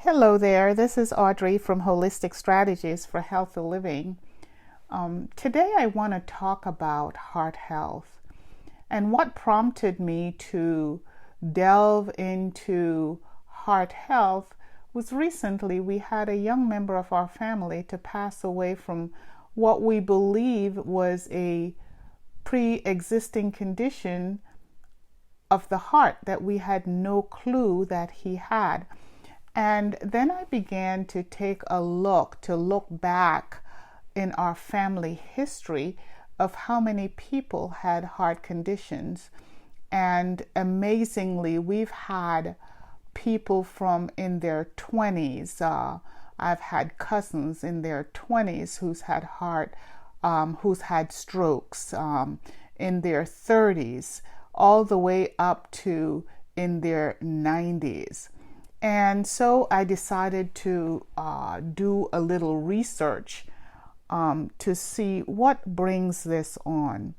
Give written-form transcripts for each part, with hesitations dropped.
Hello there, this is Audrey from Holistic Strategies for Healthy Living. Today I want to talk about heart health. And what prompted me to delve into heart health was recently we had a young member of our family to pass away from what we believe was a pre-existing condition of the heart that we had no clue that he had. And then I began to look back in our family history of how many people had heart conditions. And amazingly, we've had people from in their 20s. I've had cousins in their 20s who's had strokes, in their 30s, all the way up to in their 90s. And so I decided to do a little research to see what brings this on.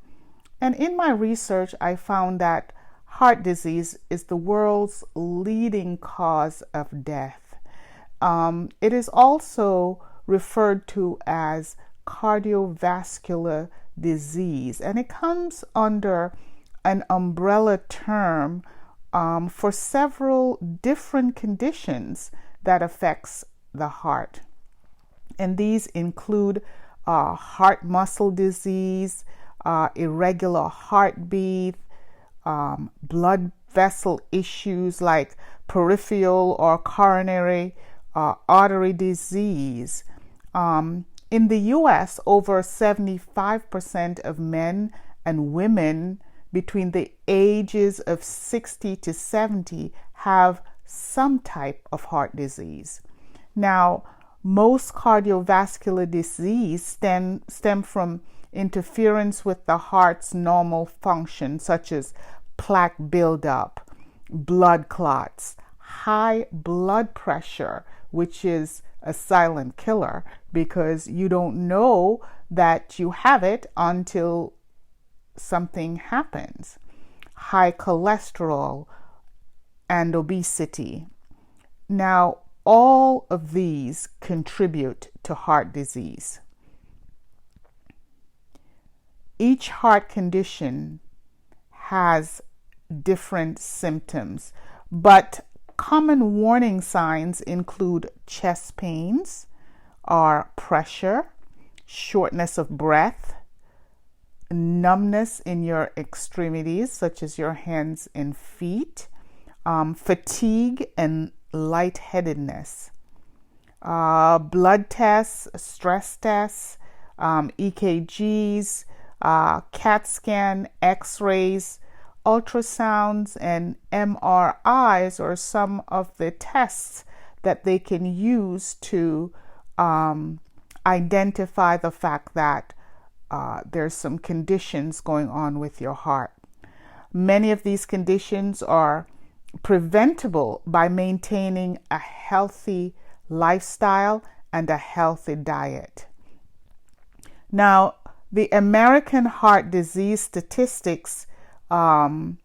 And in my research, I found that heart disease is the world's leading cause of death. It is also referred to as cardiovascular disease, and it comes under an umbrella term for several different conditions that affects the heart. And these include heart muscle disease, irregular heartbeat, blood vessel issues like peripheral or coronary artery disease. In the US, over 75% of men and women between the ages of 60 to 70 have some type of heart disease. Now, most cardiovascular disease stem from interference with the heart's normal function, such as plaque buildup, blood clots, high blood pressure, which is a silent killer because you don't know that you have it until something happens, high cholesterol, and obesity. Now, all of these contribute to heart disease. Each heart condition has different symptoms, but common warning signs include chest pains or pressure, shortness of breath, numbness in your extremities, such as your hands and feet, fatigue and lightheadedness. Blood tests, stress tests, EKGs, CAT scan, X-rays, ultrasounds, and MRIs are some of the tests that they can use to identify the fact that there's some conditions going on with your heart. Many of these conditions are preventable by maintaining a healthy lifestyle and a healthy diet. Now, the American Heart Disease statistics from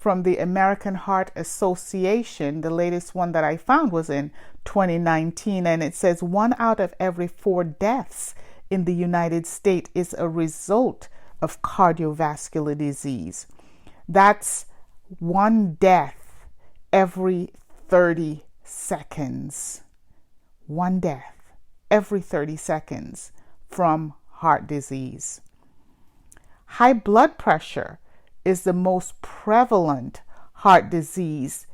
the American Heart Association, the latest one that I found was in 2019, and it says 1 out of every 4 deaths in the United States is a result of cardiovascular disease. That's 1 death every 30 seconds. 1 death every 30 seconds from heart disease. High blood pressure is the most prevalent heart disease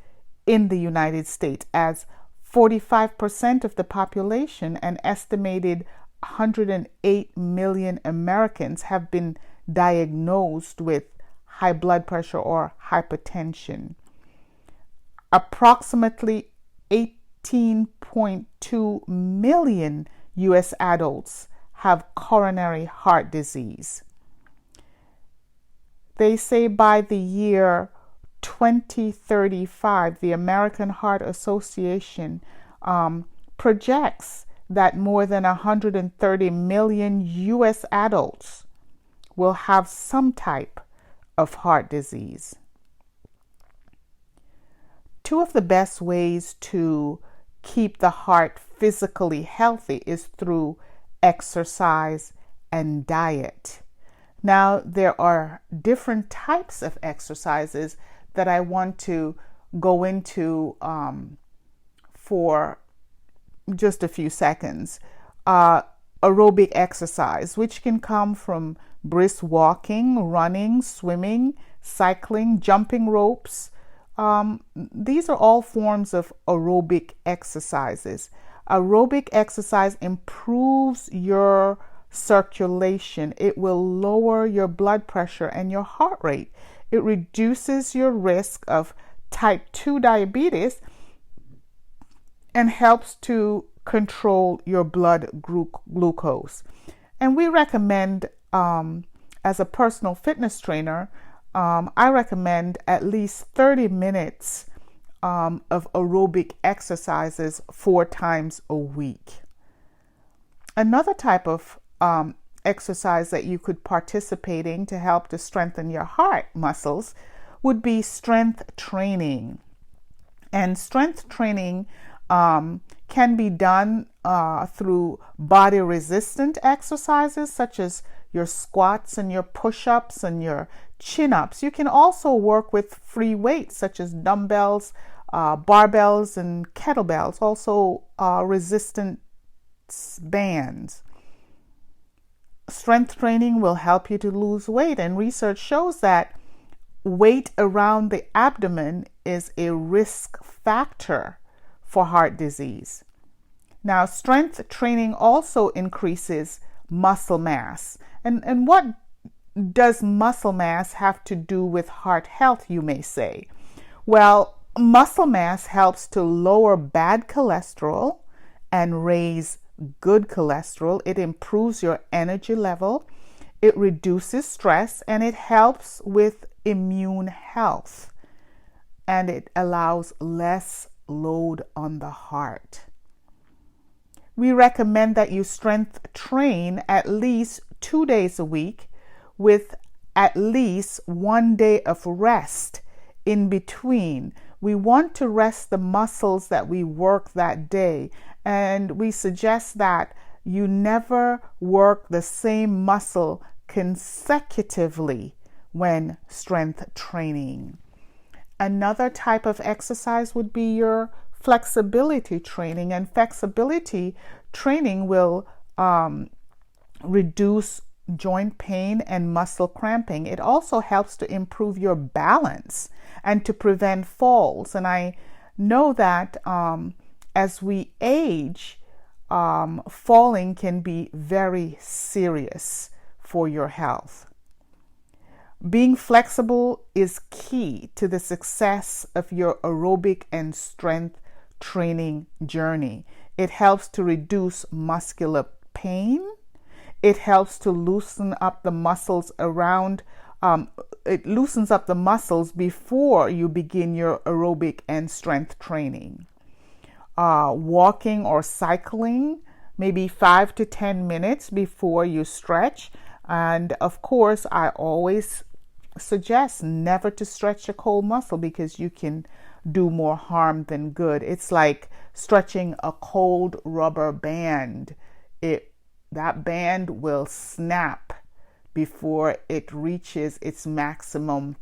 in the United States, as 45% of the population, an estimated 108 million Americans, have been diagnosed with high blood pressure or hypertension. Approximately 18.2 million US adults have coronary heart disease. They say by the year 2035, the American Heart Association projects that more than 130 million US adults will have some type of heart disease. Two of the best ways to keep the heart physically healthy is through exercise and diet. Now, there are different types of exercises that I want to go into for just a few seconds. Aerobic exercise, which can come from brisk walking, running, swimming, cycling, jumping ropes. These are all forms of aerobic exercises. Aerobic exercise improves your circulation. It will lower your blood pressure and your heart rate. It reduces your risk of type 2 diabetes and helps to control your blood glucose. And we recommend, as a personal fitness trainer, I recommend at least 30 minutes of aerobic exercises 4 times a week. Another type of exercise that you could participate in to help to strengthen your heart muscles would be strength training. And strength training can be done through body resistant exercises such as your squats and your push-ups and your chin-ups. You can also work with free weights such as dumbbells, barbells, and kettlebells, also resistance bands. Strength training will help you to lose weight, and research shows that weight around the abdomen is a risk factor for heart disease. Now, strength training also increases muscle mass. And what does muscle mass have to do with heart health, you may say? Well, muscle mass helps to lower bad cholesterol and raise good cholesterol. It improves your energy level. It reduces stress, and it helps with immune health. And it allows less load on the heart. We recommend that you strength train at least 2 days a week with at least 1 day of rest in between. We want to rest the muscles that we work that day, and we suggest that you never work the same muscle consecutively when strength training. Another type of exercise would be your flexibility training, and flexibility training will reduce joint pain and muscle cramping. It also helps to improve your balance and to prevent falls. And I know that as we age, falling can be very serious for your health. Being flexible is key to the success of your aerobic and strength training journey. It helps to reduce muscular pain. It helps to loosen up the muscles around. It loosens up the muscles before you begin your aerobic and strength training. Walking or cycling, maybe 5 to 10 minutes before you stretch. And of course, I always suggest never to stretch a cold muscle because you can do more harm than good. It's like stretching a cold rubber band. That band will snap before it reaches its maximum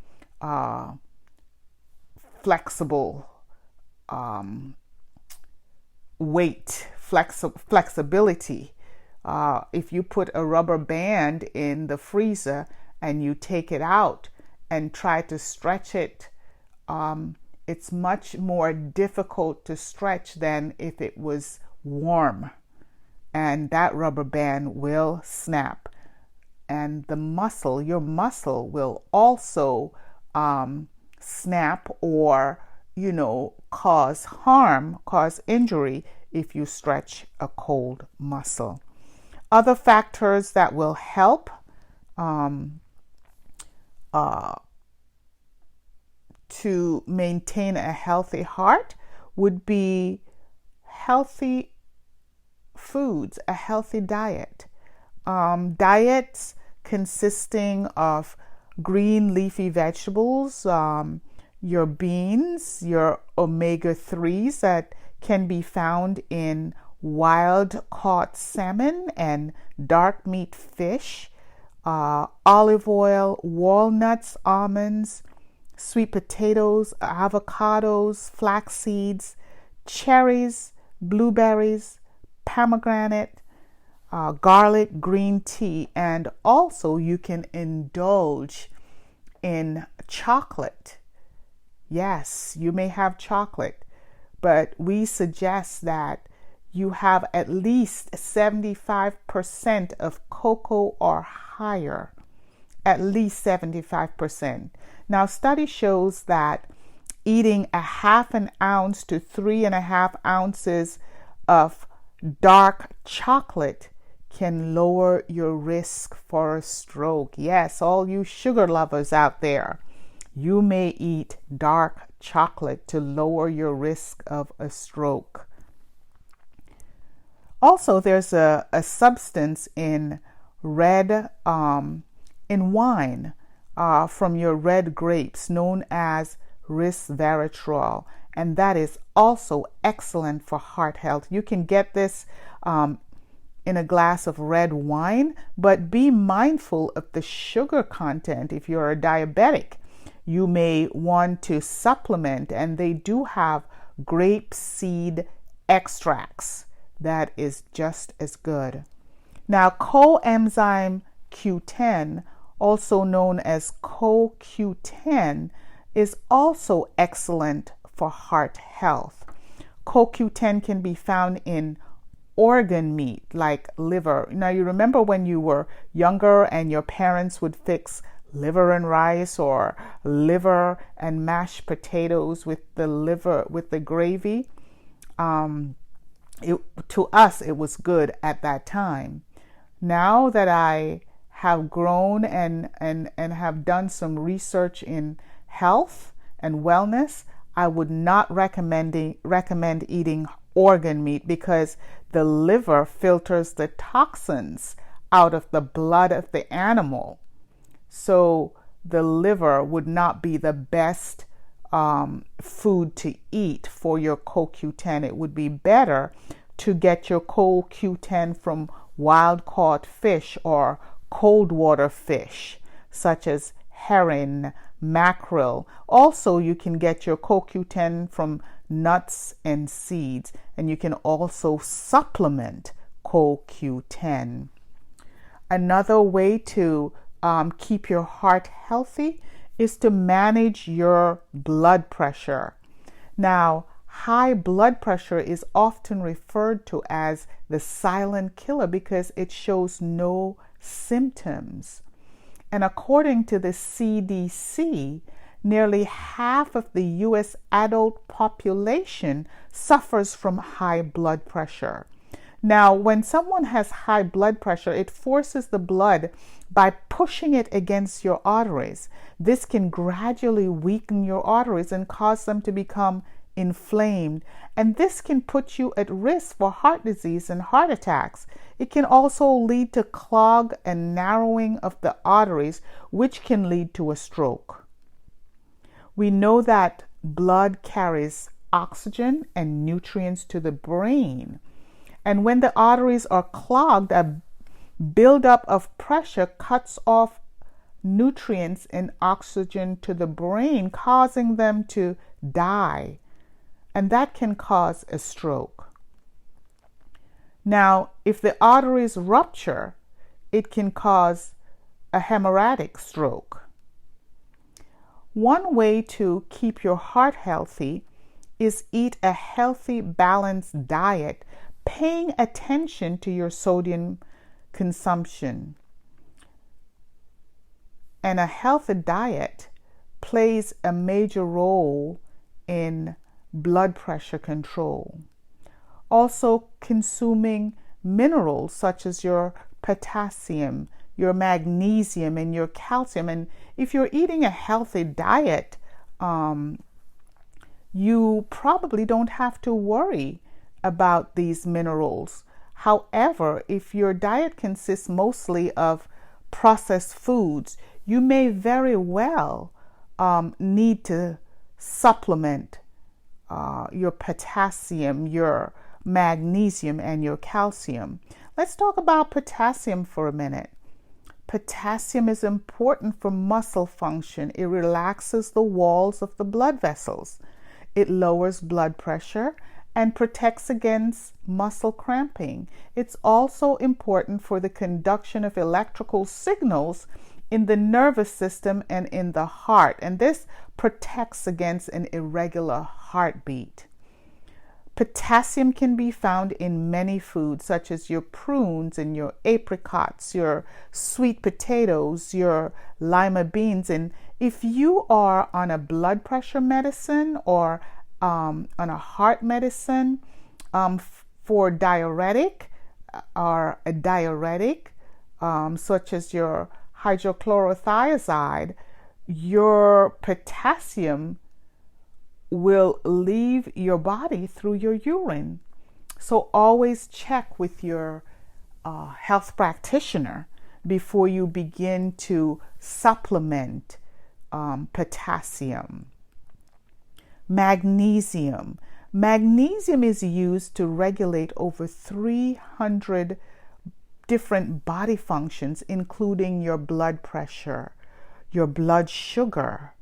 flexible weight, flexibility. If you put a rubber band in the freezer and you take it out and try to stretch it, it's much more difficult to stretch than if it was warm. And that rubber band will snap. And the muscle, your muscle will also snap or, cause harm, cause injury if you stretch a cold muscle. Other factors that will help to maintain a healthy heart would be healthy foods, a healthy diet. Diets consisting of green leafy vegetables, your beans, your omega-3s that can be found in wild caught salmon and dark meat fish, olive oil, walnuts, almonds, sweet potatoes, avocados, flax seeds, cherries, blueberries, pomegranate, garlic, green tea, and also you can indulge in chocolate. Yes, you may have chocolate, but we suggest that you have at least 75% of cocoa or higher, at least 75%. Now, study shows that eating a half an ounce to 3.5 ounces of dark chocolate can lower your risk for a stroke. Yes, all you sugar lovers out there, you may eat dark chocolate to lower your risk of a stroke. Also, there's a substance in in wine from your red grapes known as resveratrol, and that is also excellent for heart health. You can get this in a glass of red wine, but be mindful of the sugar content. If you're a diabetic, you may want to supplement, and they do have grape seed extracts. That is just as good. Now, coenzyme Q10, also known as CoQ10, is also excellent for heart health. CoQ10 can be found in organ meat like liver. Now, you remember when you were younger and your parents would fix liver and rice or liver and mashed potatoes with the gravy. To us, it was good at that time. Now that I have grown and have done some research in health and wellness, I would not recommend eating organ meat because the liver filters the toxins out of the blood of the animal. So the liver would not be the best food to eat for your CoQ10. It would be better to get your CoQ10 from wild caught fish or cold water fish, such as herring, mackerel. Also, you can get your CoQ10 from nuts and seeds, and you can also supplement CoQ10. Another way to keep your heart healthy is to manage your blood pressure. Now, high blood pressure is often referred to as the silent killer because it shows no symptoms. And according to the CDC, nearly half of the U.S. adult population suffers from high blood pressure. Now, when someone has high blood pressure, it forces the blood by pushing it against your arteries. This can gradually weaken your arteries and cause them to become inflamed, and this can put you at risk for heart disease and heart attacks. It can also lead to clog and narrowing of the arteries, which can lead to a stroke. We know that blood carries oxygen and nutrients to the brain, and when the arteries are clogged, a buildup of pressure cuts off nutrients and oxygen to the brain, causing them to die. And that can cause a stroke. Now, if the arteries rupture, it can cause a hemorrhagic stroke. One way to keep your heart healthy is eat a healthy, balanced diet, paying attention to your sodium consumption. And a healthy diet plays a major role in blood pressure control. Also, consuming minerals such as your potassium, your magnesium, and your calcium. And if you're eating a healthy diet, you probably don't have to worry about these minerals. However, if your diet consists mostly of processed foods, you may very well need to supplement your potassium, your magnesium, and your calcium. Let's talk about potassium for a minute. Potassium is important for muscle function. It relaxes the walls of the blood vessels. It lowers blood pressure and protects against muscle cramping. It's also important for the conduction of electrical signals in the nervous system and in the heart, and this protects against an irregular heartbeat. Potassium can be found in many foods, such as your prunes and your apricots, your sweet potatoes, your lima beans. And if you are on a blood pressure medicine or on a heart medicine for diuretic or a diuretic, such as your hydrochlorothiazide, your potassium will leave your body through your urine. So always check with your health practitioner before you begin to supplement potassium. Magnesium. Magnesium is used to regulate over 300 different body functions, including your blood pressure, your blood sugar,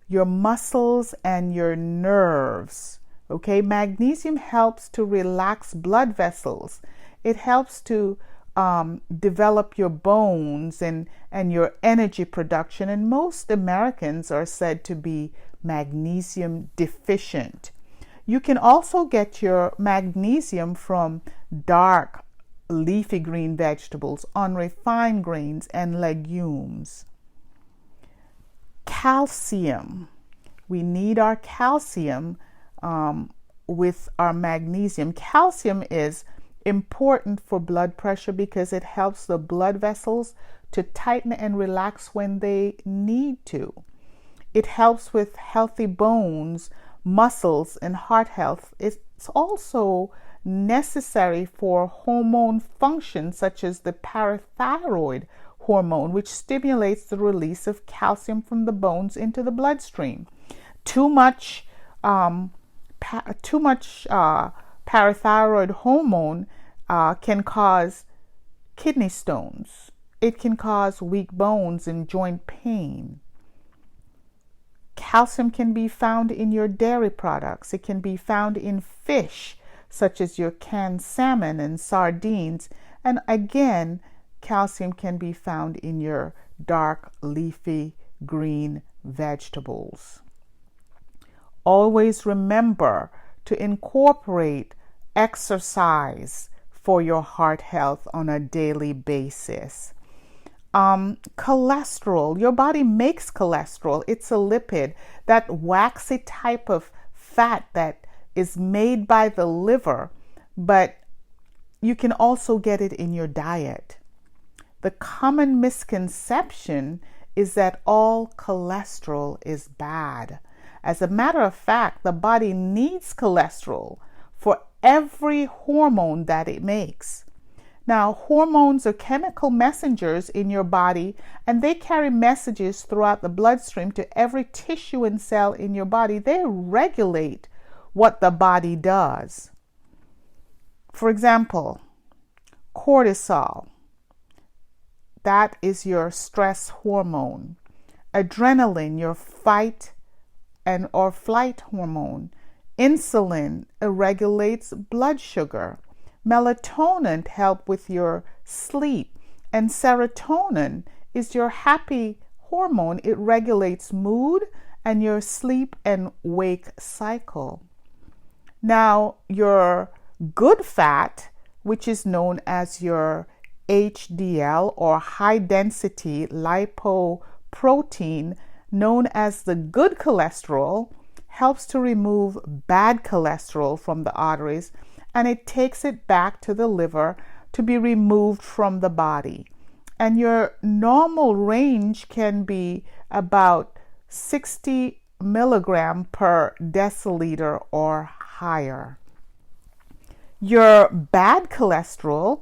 your muscles, and your nerves. Okay, magnesium helps to relax blood vessels. It helps to develop your bones and your energy production. And most Americans are said to be magnesium deficient. You can also get your magnesium from dark leafy green vegetables, unrefined grains, and legumes. Calcium. We need our calcium with our magnesium. Calcium is important for blood pressure because it helps the blood vessels to tighten and relax when they need to. It helps with healthy bones, muscles, and heart health. It's also necessary for hormone functions such as the parathyroid hormone, which stimulates the release of calcium from the bones into the bloodstream. Too much parathyroid hormone can cause kidney stones. It can cause weak bones and joint pain. Calcium can be found in your dairy products. It can be found in fish, such as your canned salmon and sardines. And again, calcium can be found in your dark leafy green vegetables. Always remember to incorporate exercise for your heart health on a daily basis. Cholesterol. Your body makes cholesterol. It's a lipid, that waxy type of fat that is made by the liver, but you can also get it in your diet. The common misconception is that all cholesterol is bad. As a matter of fact, the body needs cholesterol for every hormone that it makes. Now, hormones are chemical messengers in your body, and they carry messages throughout the bloodstream to every tissue and cell in your body. They regulate what the body does. For example, cortisol. That is your stress hormone. Adrenaline, your fight and or flight hormone. Insulin regulates blood sugar. Melatonin helps with your sleep. And serotonin is your happy hormone. It regulates mood and your sleep and wake cycle. Now, your good fat, which is known as your HDL or high density lipoprotein, known as the good cholesterol, helps to remove bad cholesterol from the arteries, and it takes it back to the liver to be removed from the body. And your normal range can be about 60 milligram per deciliter or higher. Your bad cholesterol,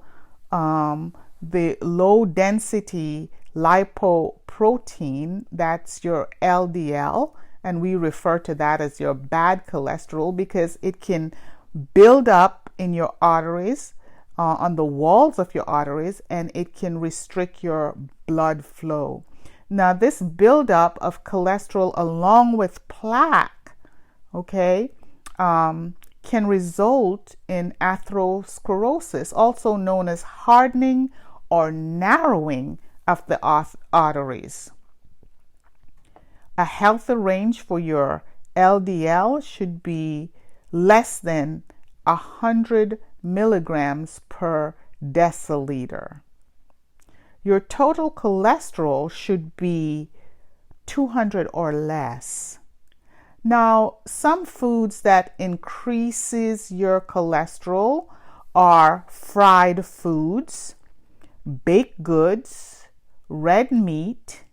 the low density lipoprotein, that's your LDL, and we refer to that as your bad cholesterol because it can build up in your arteries, on the walls of your arteries, and it can restrict your blood flow. Now, this buildup of cholesterol along with plaque, okay, can result in atherosclerosis, also known as hardening or narrowing of the arteries. A healthy range for your LDL should be less than 100 milligrams per deciliter. Your total cholesterol should be 200 or less. Now, some foods that increases your cholesterol are fried foods, baked goods, red meat,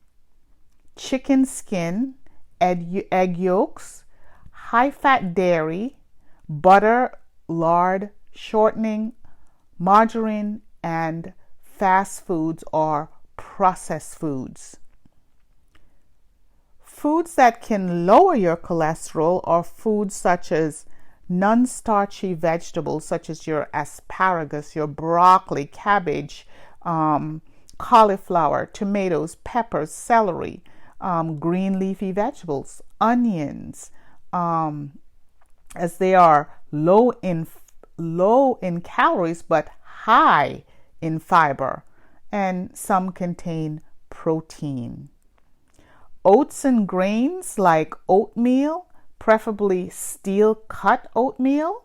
chicken skin, egg yolks, high-fat dairy, butter, lard, shortening, margarine, and fast foods or processed foods. Foods that can lower your cholesterol are foods such as non-starchy vegetables, such as your asparagus, your broccoli, cabbage, cauliflower, tomatoes, peppers, celery, green leafy vegetables, onions, as they are low in calories but high in fiber, and some contain protein. Oats and grains like oatmeal, preferably steel cut oatmeal,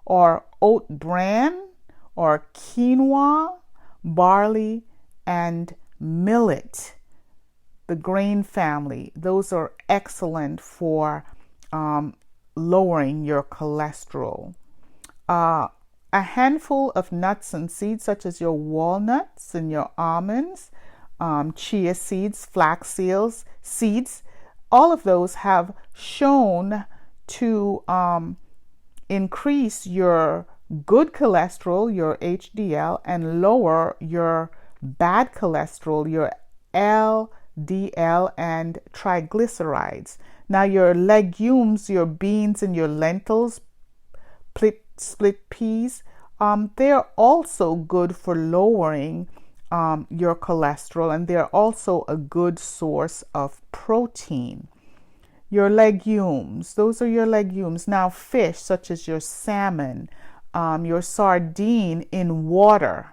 or oat bran, or quinoa, barley, and millet, the grain family. Those are excellent for lowering your cholesterol. A handful of nuts and seeds, such as your walnuts and your almonds, chia seeds, flax seeds, all of those have shown to increase your good cholesterol, your HDL, and lower your bad cholesterol, your LDL, and triglycerides. Now, your legumes, your beans and your lentils, split peas, they're also good for lowering your cholesterol, and they're also a good source of protein. Your legumes, those are your legumes. Now, fish such as your salmon, your sardine in water,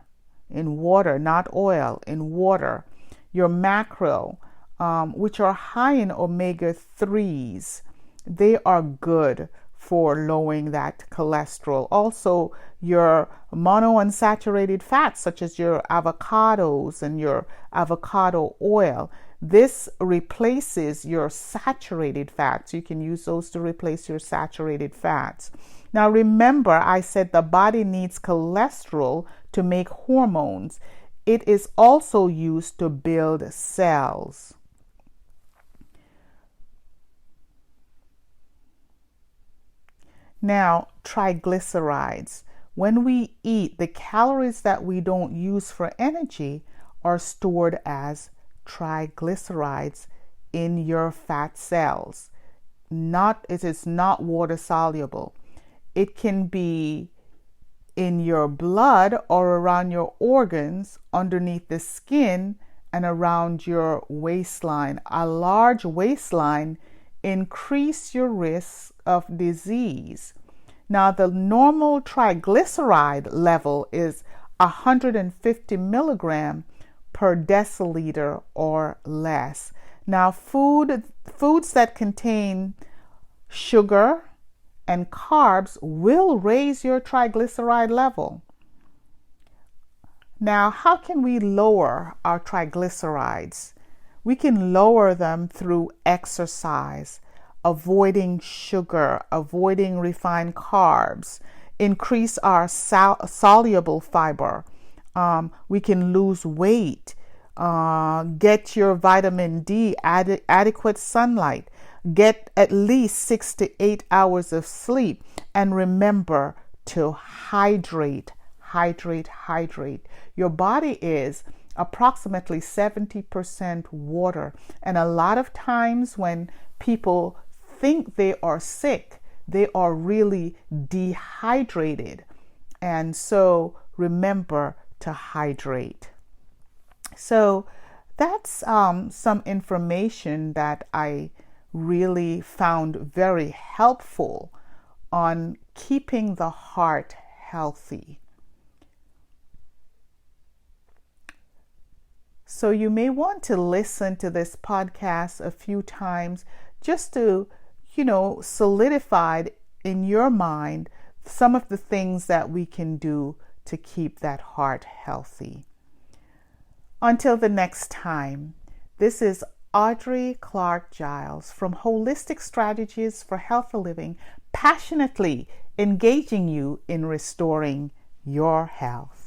not oil, in water. Your mackerel, which are high in omega-3s, they are good for lowering that cholesterol. Also, your monounsaturated fats, such as your avocados and your avocado oil, this replaces your saturated fats. You can use those to replace your saturated fats. Now, remember, I said the body needs cholesterol to make hormones. It is also used to build cells. Now, triglycerides. When we eat, the calories that we don't use for energy are stored as triglycerides in your fat cells. It is not water soluble. It can be in your blood or around your organs, underneath the skin, and around your waistline. A large waistline increase your risk of disease. Now, the normal triglyceride level is 150 milligram per deciliter or less. Now, foods that contain sugar and carbs will raise your triglyceride level. Now, how can we lower our triglycerides? We can lower them through exercise, avoiding sugar, avoiding refined carbs, increase our soluble fiber. We can lose weight, get your vitamin D, adequate sunlight, get at least 6 to 8 hours of sleep, and remember to hydrate. Your body is approximately 70% water, and a lot of times when people think they are sick, they are really dehydrated. And so remember to hydrate. So that's some information that I really found very helpful on keeping the heart healthy. So you may want to listen to this podcast a few times just to, solidify in your mind some of the things that we can do to keep that heart healthy. Until the next time, this is Audrey Clark Giles from Holistic Strategies for Healthy Living, passionately engaging you in restoring your health.